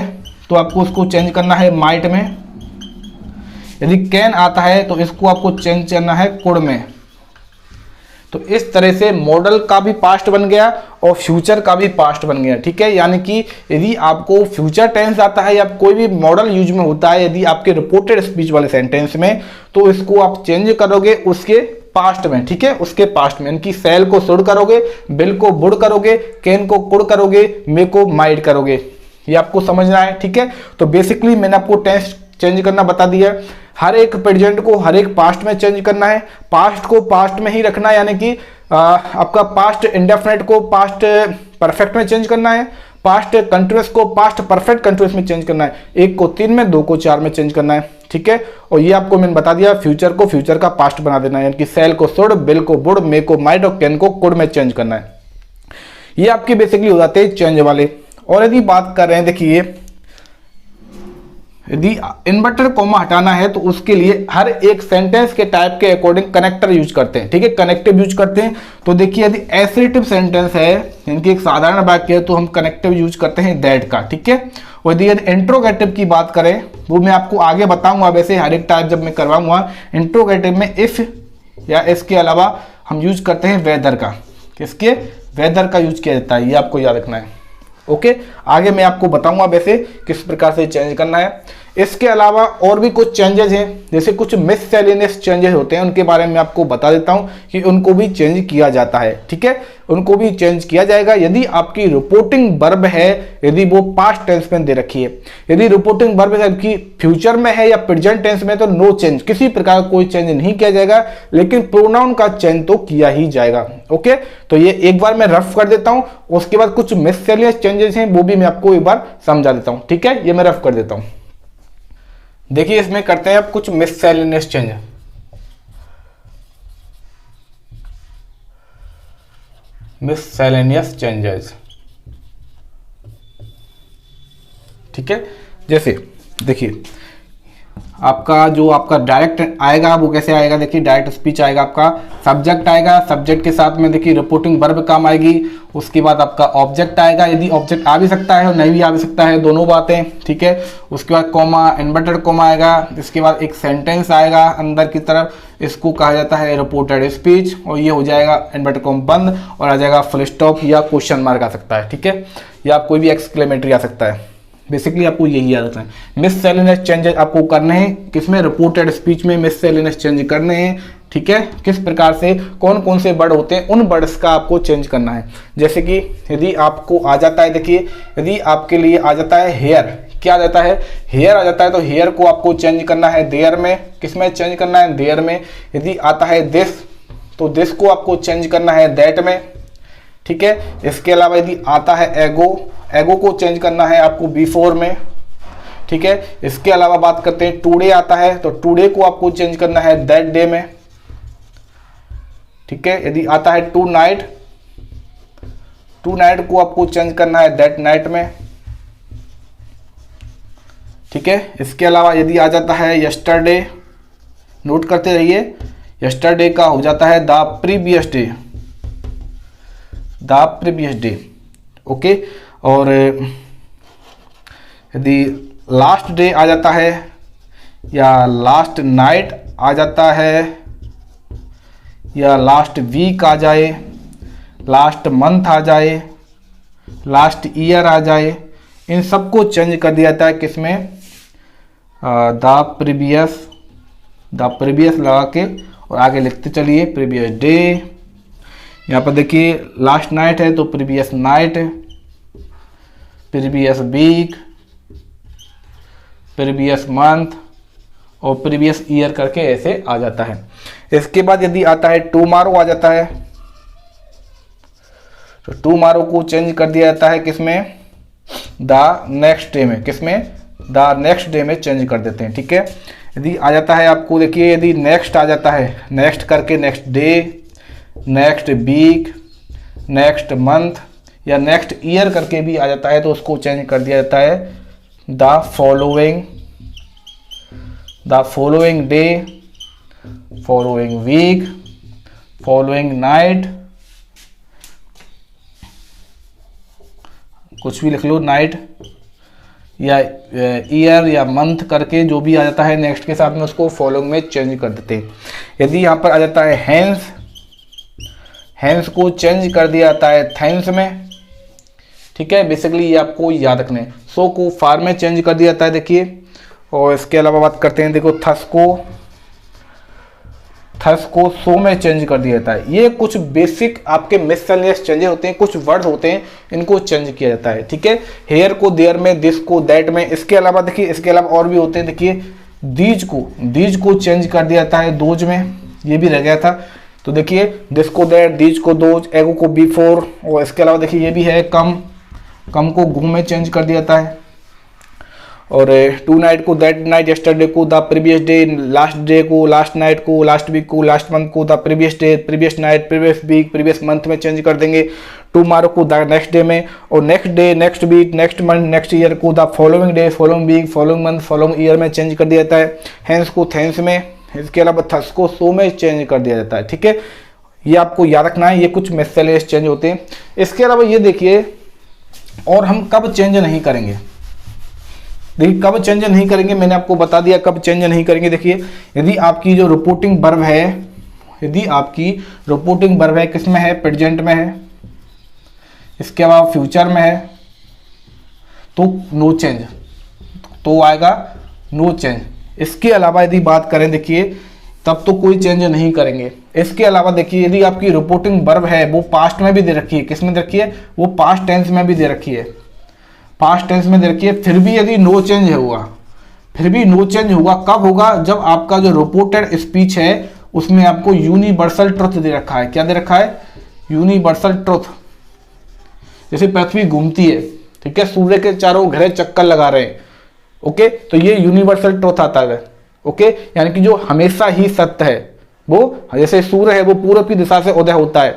तो आपको उसको चेंज करना है माइट में। यदि कैन आता है तो इसको आपको चेंज करना है कुड में। तो इस तरह से मॉडल का भी पास्ट बन गया और फ्यूचर का भी पास्ट बन गया, ठीक है। यानी कि यदि आपको फ्यूचर टेंस आता है या कोई भी मॉडल यूज में होता है यदि आपके रिपोर्टेड स्पीच वाले सेंटेंस में, तो इसको आप चेंज करोगे उसके पास्ट में, ठीक है, उसके पास्ट में। यानी कि सेल को शुड करोगे, बिल को वुड करोगे, कैन को कुड करोगे, मे को माइट करोगे, ये आपको समझना है, ठीक है। तो बेसिकली मैंने आपको टेंस चेंज करना बता दिया। हर एक प्रेजेंट को हर एक पास्ट में चेंज करना है, पास्ट को पास्ट में ही रखना है, यानी कि आपका पास्ट इंडेफिनिट को पास्ट परफेक्ट में चेंज करना है, पास्ट कंटिन्यूअस को पास्ट परफेक्ट कंटिन्यूअस में चेंज करना है, एक को 3 में 2 को 4 में चेंज करना है, ठीक है। और ये आपको मैंने बता दिया, फ्यूचर को फ्यूचर का पास्ट बना देना है, यानी कि सेल को शुड, बिल को वुड, मे को माइट और कैन को कुड में चेंज करना है। ये आपके बेसिकली हो जाते हैं चेंज वाले। और यदि बात कर रहे हैं, देखिए यदि इन्वर्टेड कॉमा हटाना है तो उसके लिए हर एक सेंटेंस के टाइप के अकॉर्डिंग कनेक्टर यूज करते हैं, ठीक है, कनेक्टिव यूज करते हैं। तो देखिए यदि एसरेटिव सेंटेंस है, यानी कि एक साधारण वाक्य है, तो हम कनेक्टिव यूज करते हैं दैट का, ठीक है। और यदि इंट्रोगेटिव की बात करें वो मैं आपको आगे बताऊंगा, वैसे हर एक टाइप जब मैं करवाऊंगा। इंट्रोगेटिव में इफ या इसके अलावा हम यूज करते हैं वेदर का, किसके, वेदर का यूज किया जाता है, ये आपको याद रखना है, ओके। आगे मैं आपको बताऊंगा वैसे किस प्रकार से चेंज करना है। इसके अलावा और भी कुछ चेंजेस हैं, जैसे कुछ मिससेलेनियस चेंजेस होते हैं, उनके बारे में आपको बता देता हूं कि उनको भी चेंज किया जाता है, ठीक है, उनको भी चेंज किया जाएगा। यदि आपकी रिपोर्टिंग वर्ब है, यदि वो पास्ट टेंस में दे रखी है, यदि रिपोर्टिंग वर्ब आपकी फ्यूचर में है या प्रेजेंट टेंस में, तो नो चेंज, किसी प्रकार का कोई चेंज नहीं किया जाएगा, लेकिन प्रोनाउन का चेंज तो किया ही जाएगा, ओके। तो ये एक बार मैं रफ कर देता हूं, उसके बाद कुछ मिससेलेनियस चेंजेस हैं वो भी मैं आपको एक बार समझा देता हूं, ठीक है। ये मैं रफ कर देता हूं। देखिए इसमें करते हैं अब कुछ मिससेलेनियस चेंज। मिससेलेनियस चेंजेस, ठीक है। जैसे देखिए आपका जो आपका डायरेक्ट आएगा वो कैसे आएगा, देखिए डायरेक्ट स्पीच आएगा, आपका सब्जेक्ट आएगा, सब्जेक्ट के साथ में देखिए रिपोर्टिंग वर्ब काम आएगी, उसके बाद आपका ऑब्जेक्ट आएगा, यदि ऑब्जेक्ट आ भी सकता है और नहीं भी आ भी सकता है, दोनों बातें, ठीक है। उसके बाद कॉमा, इन्वर्टेड कॉमा आएगा, इसके बाद एक सेंटेंस आएगा अंदर की तरफ, इसको कहा जाता है रिपोर्टेड स्पीच, और ये हो जाएगा इन्वर्टेड कॉमा बंद और आ जाएगा फुल स्टॉप या क्वेश्चन मार्क आ सकता है, ठीक है, या कोई भी एक्सक्लेमेटरी आ सकता है। बेसिकली आपको यही याद रखना है। मिससेलेनियस चेंजेस आपको करने हैं, किसमें, रिपोर्टेड स्पीच में मिससेलेनियस चेंज करने हैं, ठीक है। किस प्रकार से, कौन कौन से वर्ड होते हैं, उन वर्ड्स का आपको चेंज करना है। जैसे कि यदि आपको आ जाता है, देखिए यदि आपके लिए आ जाता है हेयर, क्या आ जाता है, हेयर आ जाता है, तो हेयर को आपको चेंज करना है देयर में, किसमें चेंज करना है, देयर में। यदि आता है दिस, तो दिस को आपको चेंज करना है दैट में, ठीक है। इसके अलावा यदि आता है एगो, एगो को चेंज करना है आपको बिफोर में, ठीक है। इसके अलावा बात करते हैं टुडे आता है, तो टुडे को आपको चेंज करना है दैट डे में, ठीक है। यदि आता है टू नाइट, टू नाइट को आपको चेंज करना है दैट नाइट में, ठीक है। इसके अलावा यदि आ जाता है यस्टरडे, नोट करते रहिए, यस्टरडे का हो जाता है the previous day, the previous day, okay. और यदि लास्ट डे आ जाता है या लास्ट नाइट आ जाता है या लास्ट वीक आ जाए, लास्ट मंथ आ जाए, लास्ट ईयर आ जाए, इन सबको चेंज कर दिया जाता है किसमें, द प्रीवियस लगा के और आगे लिखते चलिए प्रीवियस डे। यहाँ पर देखिए लास्ट नाइट है तो previous night, previous week, previous month और प्रीवियस ईयर करके ऐसे आ जाता है। इसके बाद यदि आता है टुमारो आ जाता है तो टुमारो को चेंज कर दिया जाता है किसमें, द नेक्स्ट डे में, किसमें, द नेक्स्ट डे में चेंज कर देते हैं। ठीक है, यदि आ जाता है आपको देखिए, यदि नेक्स्ट आ जाता है, नेक्स्ट करके next day, next week, next month या नेक्स्ट ईयर करके भी आ जाता है तो उसको चेंज कर दिया जाता है the following day, following week, following night, कुछ भी लिख लो, नाइट या ईयर या मंथ करके जो भी आ जाता है नेक्स्ट के साथ में उसको फॉलोइंग में चेंज कर देते हैं। यदि यहाँ पर आ जाता है हैंस, हैंस को चेंज कर दिया जाता है थैंक्स में। ठीक है, बेसिकली ये आपको याद रखना है। सो को फार में चेंज कर दिया जाता है देखिए। और इसके अलावा बात करते हैं, देखो थस को सो में चेंज कर दिया जाता है। ये कुछ बेसिक आपके मिससेलेनियस चेंजेस होते हैं, कुछ वर्ड होते हैं, इनको चेंज किया जाता है। ठीक है, हेयर को देयर में, दिस को दैट में। इसके अलावा देखिए, इसके अलावा और भी होते हैं, देखिए दीज को चेंज कर दिया जाता है दोज में, ये भी रह गया था। तो देखिए दिस को दैट, दीज को दोज, एगो को बिफोर। और इसके अलावा देखिए ये भी है कम को गो में चेंज कर दिया जाता है। और टू नाइट को दैट नाइट, यस्टरडे को the previous day, last day को लास्ट नाइट को, लास्ट वीक को लास्ट मंथ को the previous day, previous night, previous week, previous month में चेंज कर देंगे। टुमारो को द नेक्स्ट डे में, और next day, next week, next month, next year को the following day, following week, following month, following year में change कर दिया जाता है। हैंस को थैंक्स में, इसके अलावा थस को सो में चेंज कर दिया जाता है। ठीक है, ये आपको याद रखना है, ये कुछ मिससेलेनियस चेंज होते हैं। इसके अलावा ये देखिए, और हम कब चेंज नहीं करेंगे, देखिए कब चेंज नहीं करेंगे, मैंने आपको बता दिया कब चेंज नहीं करेंगे। देखिए यदि आपकी जो रिपोर्टिंग वर्ब है, यदि आपकी रिपोर्टिंग वर्ब है किसमें है, प्रेजेंट में है, इसके अलावा फ्यूचर में है, तो नो चेंज, तो आएगा नो चेंज। इसके अलावा यदि बात करें देखिए, तब तो कोई चेंज नहीं करेंगे। इसके अलावा देखिए, यदि आपकी रिपोर्टिंग वर्ब है वो पास्ट में भी दे रखी है, किसमें दे रखी है, वो पास्ट टेंस में भी दे रखी है, पास्ट टेंस में दे रखी है, फिर भी यदि नो चेंज हुआ, फिर भी नो चेंज होगा, कब होगा, जब आपका जो रिपोर्टेड स्पीच है उसमें आपको यूनिवर्सल ट्रुथ दे रखा है। क्या दे रखा है, यूनिवर्सल ट्रुथ। जैसे पृथ्वी घूमती है, ठीक है, सूर्य के चारों घेरे चक्कर लगा रहे हैं, ओके, तो ये यूनिवर्सल ट्रुथ आता है। ओके, यानी कि जो हमेशा ही सत्य है, वो जैसे सूर्य है वो पूर्व की दिशा से उदय होता है,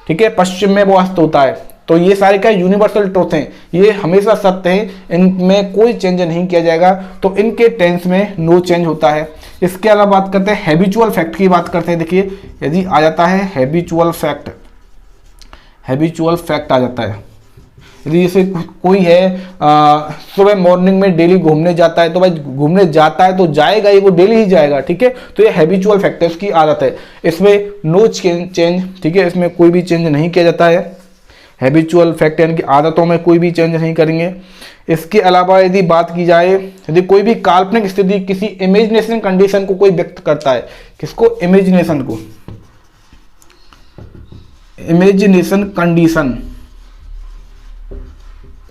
ठीक है, पश्चिम में वो अस्त होता है, तो ये सारे क्या यूनिवर्सल ट्रुथ हैं, ये हमेशा सत्य है, इनमें कोई चेंज नहीं किया जाएगा, तो इनके टेंस में नो चेंज होता है। इसके अलावा बात करते हैं हैबिचुअल फैक्ट की बात करते हैं। देखिए यदि आ जाता है हैबिचुअल फैक्ट, हैबिचुअल फैक्ट आ जाता है, यदि जैसे कोई है सुबह मॉर्निंग में डेली घूमने जाता है, तो भाई घूमने जाता है तो जाएगा ही, वो डेली ही जाएगा, ठीक है, तो ये हैबिचुअल फैक्ट है, उसकी आदत है, इसमें नो चेंज, ठीक है, इसमें कोई भी चेंज नहीं किया जाता है। हैबिचुअल फैक्ट यानी कि आदतों में कोई भी चेंज नहीं करेंगे। इसके अलावा यदि बात की जाए, यदि कोई भी काल्पनिक स्थिति, किसी इमेजिनेशन कंडीशन को कोई व्यक्त करता है, किसको, इमेजिनेशन को, इमेजिनेशन कंडीशन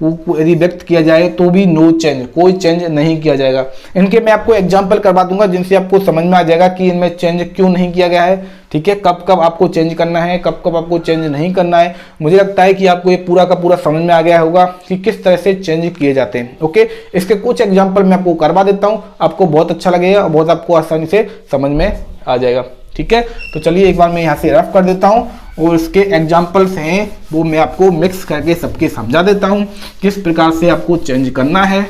को यदि व्यक्त किया जाए तो भी नो चेंज, कोई चेंज नहीं किया जाएगा। इनके मैं आपको एग्जांपल करवा दूंगा जिनसे आपको समझ में आ जाएगा कि इनमें चेंज क्यों नहीं किया गया है, ठीक है, कब कब आपको चेंज करना है, कब कब आपको चेंज नहीं करना है। मुझे लगता है कि आपको ये पूरा का पूरा समझ में आ गया होगा कि किस तरह से चेंज किए जाते हैं। ओके, इसके कुछ एग्जाम्पल मैं आपको करवा देता हूँ, आपको बहुत अच्छा लगेगा और बहुत आपको आसानी से समझ में आ जाएगा, ठीक है। तो चलिए एक बार मैं यहाँ से रफ कर देता हूँ और इसके एग्जाम्पल्स हैं वो मैं आपको मिक्स करके सबके समझा देता हूँ किस प्रकार से आपको चेंज करना है।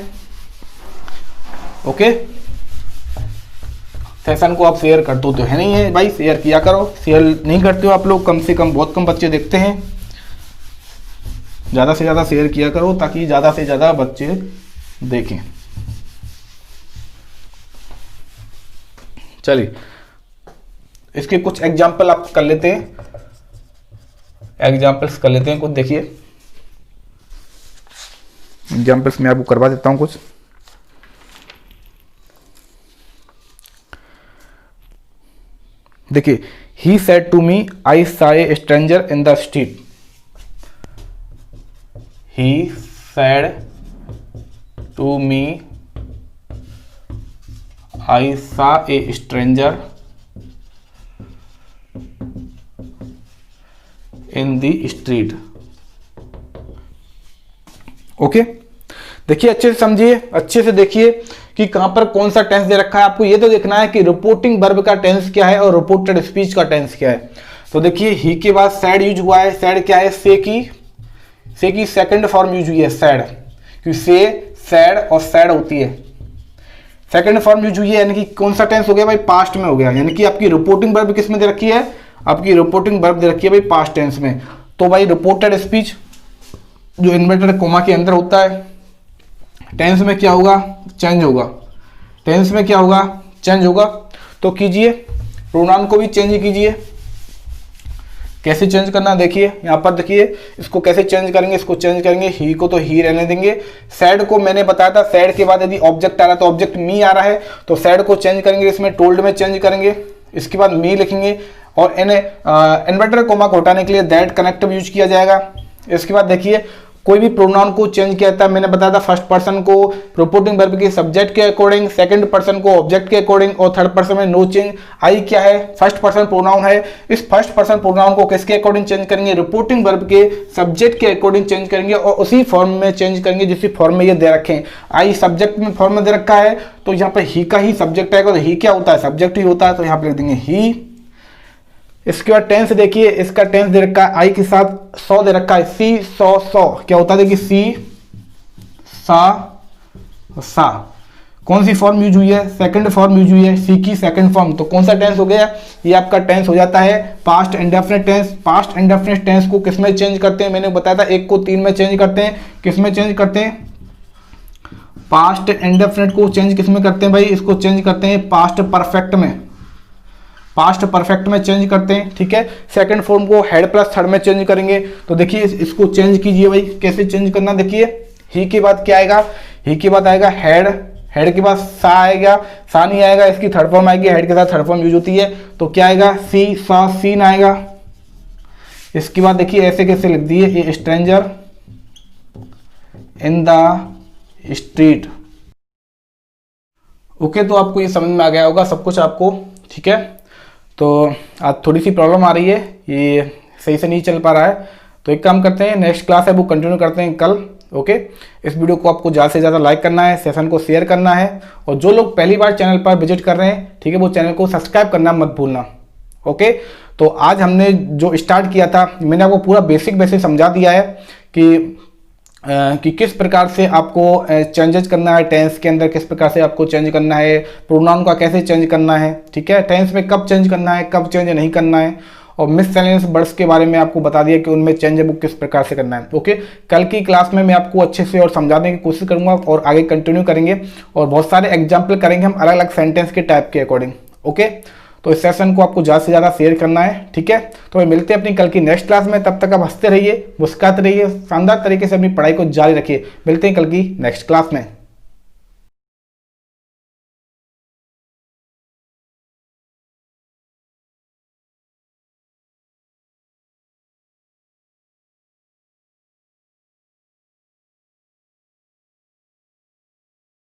ओके, सेशन को आप शेयर कर दो तो है नहीं है भाई, शेयर किया करो, शेयर नहीं करते हो आप लोग, कम से कम बहुत कम बच्चे देखते हैं, ज़्यादा से ज़्यादा शेयर किया करो ताकि ज़्यादा से ज़्यादा बच्चे देखें। चलिए इसके कुछ एग्जाम्पल आप कर लेते हैं, एग्जाम्पल्स कर लेते हैं कुछ। देखिए एग्जाम्पल्स मैं आपको करवा देता हूं कुछ। देखिए, he said to me I saw a stranger in the street. He said to me I saw a stranger in the street. Okay, देखिए अच्छे से समझिए, अच्छे से देखिए कि कहां पर कौन सा टेंस दे रखा है। आपको ये तो देखना है कि रिपोर्टिंग वर्ब का टेंस क्या है और रिपोर्टेड स्पीच का टेंस क्या है। तो देखिए ही के बाद सैड यूज हुआ है। सैड क्या है? से की सेकंड फॉर्म यूज हुई है सैड, क्योंकि से, सैड और सैड होती है। सेकंड फॉर्म यूज हुई है, यानी कि कौन सा टेंस हो गया भाई? पास्ट में हो गया। यानी कि आपकी रिपोर्टिंग वर्ब किस में दे रखी है? आपकी रिपोर्टिंग वर्ब दे रखी है भाई पास्ट टेंस में। तो भाई रिपोर्टेड स्पीच जो इन्वर्टेड कोमा के अंदर होता है, टेंस में क्या होगा? चेंज होगा। टेंस में क्या होगा? चेंज होगा। तो कीजिए, प्रोनाउन को भी चेंज कीजिए। कैसे चेंज करना देखिए, यहाँ पर देखिए इसको कैसे चेंज करेंगे। इसको चेंज करेंगे, ही को तो ही रहने देंगे। सैड को मैंने बताया था, सैड के बाद यदि ऑब्जेक्ट आ रहा है तो ऑब्जेक्ट मी आ रहा है, तो सैड को चेंज करेंगे, इसमें टोल्ड में चेंज करेंगे। इसके बाद मी लिखेंगे और इन्वर्टेड कोमा को हटाने के लिए दैट कनेक्टिव यूज किया जाएगा। इसके बाद देखिए कोई भी प्रोनाउन को चेंज किया था, मैंने बताया था फर्स्ट पर्सन को रिपोर्टिंग वर्ब के सब्जेक्ट के अकॉर्डिंग, सेकंड पर्सन को ऑब्जेक्ट के अकॉर्डिंग और थर्ड पर्सन में नो चेंज। आई क्या है? फर्स्ट पर्सन प्रोनाउन है। इस फर्स्ट पर्सन प्रोनाउन को किसके अकॉर्डिंग चेंज करेंगे? रिपोर्टिंग वर्ब के सब्जेक्ट के अकॉर्डिंग चेंज करेंगे और उसी फॉर्म में चेंज करेंगे जिस फॉर्म में ये दे रखे हैं। आई सब्जेक्ट में फॉर्म में दे रखा है तो यहाँ पर ही का ही सब्जेक्ट आएगा, तो ही क्या होता है? सब्जेक्ट ही होता है, तो यहाँ पर लिख देंगे ही। इसके बाद टेंस देखिए, इसका टेंस दे रखा है आई के साथ सौ दे रखा है, सी सौ सौ क्या होता है? देखिए सी सा कौन सी फॉर्म यूज हुई है? सेकंड फॉर्म यूज हुई है, सी की सेकंड फॉर्म। तो कौन सा टेंस हो गया? ये आपका टेंस हो जाता है past indefinite tense. Past indefinite tense को किस में चेंज करते हैं? मैंने बताया था एक को तीन में चेंज करते हैं। किस में चेंज करते हैं? पास्ट इंडेफिनिट को चेंज किस में करते हैं भाई? इसको चेंज करते हैं पास्ट परफेक्ट में। पास्ट परफेक्ट में चेंज करते हैं, ठीक है। सेकंड फॉर्म को हेड प्लस थर्ड में चेंज करेंगे। तो देखिए इसको चेंज कीजिए भाई, कैसे चेंज करना देखिए। ही के बाद क्या आएगा? ही के बाद आएगा हेड, हेड के बाद सा आएगा, सा नहीं आएगा, इसकी थर्ड फॉर्म आएगी। हेड के साथ थर्ड फॉर्म यूज होती है, तो क्या आएगा? सी सा सीन आएगा। इसके बाद देखिए ऐसे कैसे लिख दिए, ए stranger in the street. Okay, तो आपको ये समझ में आ गया होगा सब कुछ आपको, ठीक है। तो आज थोड़ी सी प्रॉब्लम आ रही है, ये सही से नहीं चल पा रहा है, तो एक काम करते हैं, नेक्स्ट क्लास है वो कंटिन्यू करते हैं कल। ओके, इस वीडियो को आपको ज़्यादा से ज़्यादा लाइक करना है, सेशन को शेयर करना है, और जो लोग पहली बार चैनल पर विजिट कर रहे हैं, ठीक है, वो चैनल को सब्सक्राइब करना मत भूलना। ओके, तो आज हमने जो स्टार्ट किया था, मैंने आपको पूरा बेसिक समझा दिया है कि किस प्रकार से आपको चेंजेस करना है टेंस के अंदर, किस प्रकार से आपको चेंज करना है, प्रोनाउन का कैसे चेंज करना है, ठीक है, टेंस में कब चेंज करना है, कब चेंज नहीं करना है, और मिससेलेनियस वर्ड्स के बारे में आपको बता दिया कि उनमें चेंज वो किस प्रकार से करना है। ओके, कल की क्लास में मैं आपको अच्छे से और समझाने की कोशिश करूंगा और आगे कंटिन्यू करेंगे और बहुत सारे एग्जाम्पल करेंगे हम अलग अलग सेंटेंस के टाइप के अकॉर्डिंग। ओके, तो इस सेशन को आपको ज़्यादा से ज़्यादा शेयर करना है, ठीक है। तो मिलते हैं अपनी कल की नेक्स्ट क्लास में, तब तक आप हंसते रहिए, मुस्कुराते रहिए, शानदार तरीके से अपनी पढ़ाई को जारी रखिए। मिलते हैं कल की नेक्स्ट क्लास में।